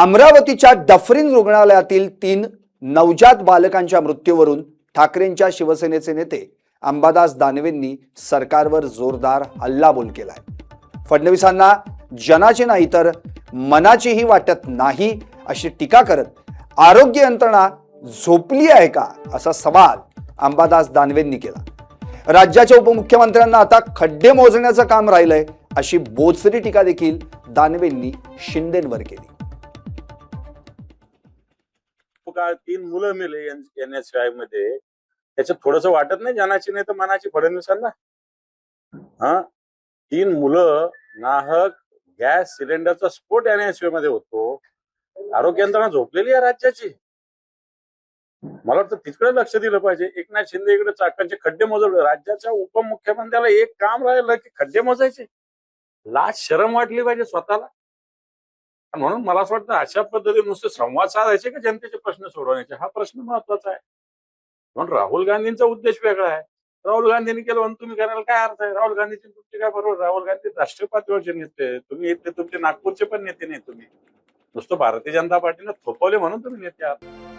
अमरावतीच्या डफरीन रुग्णालयातील 3 नवजात बालकांच्या मृत्यूवरून ठाकरेंच्या शिवसेनेचे नेते अंबादास दानवेंनी सरकारवर जोरदार हल्लाबोल केलाय। फडणवीसांना जनाची नाही तर मनाचीही वाटत नाही अशी टीका करत आरोग्य यंत्रणा झोपली आहे का असा सवाल अंबादास दानवेंनी केला। राज्याच्या उपमुख्यमंत्र्यांना आता खड्डे मोजण्याचं काम राहिलंय अशी बोचरी टीका देखील दानवेंनी शिंदेंवर केली। 3 मुलं मेले NSY मध्ये, त्याच्यात थोडंसं वाटत नाही जनाची नाही तर मनाची फडणवीसांना? 3 मुलं नाहक गॅस सिलेंडरचा स्फोट NSY मध्ये होतो। आरोग्य यंत्रणा झोपलेली आहे राज्याची। मला वाटतं तिकडे लक्ष दिलं पाहिजे। एकनाथ शिंदे इकडे चाकांचे खड्डे मोजवले। राज्याच्या उपमुख्यमंत्र्याला एक काम राहिलं की खड्डे मोजायचे। लाज शरम वाटली पाहिजे स्वतःला। म्हणून मला असं वाटतं अशा पद्धतीने नुसते संवाद साधायचे का जनतेचे प्रश्न सोडवण्याचे, हा प्रश्न महत्वाचा आहे। म्हणून राहुल गांधींचा उद्देश वेगळा आहे। राहुल गांधींनी केलं म्हणून तुम्ही करायला काय अर्थ आहे? राहुल गांधीची तुमची काय बरोबर? राहुल गांधी राष्ट्रीय पातळीवरचे नेते, तुम्ही इथले तुमचे नागपूरचे पण नेते नाही। तुम्ही नुसतं भारतीय जनता पार्टीने थोपवले म्हणून तुम्ही नेते आहात।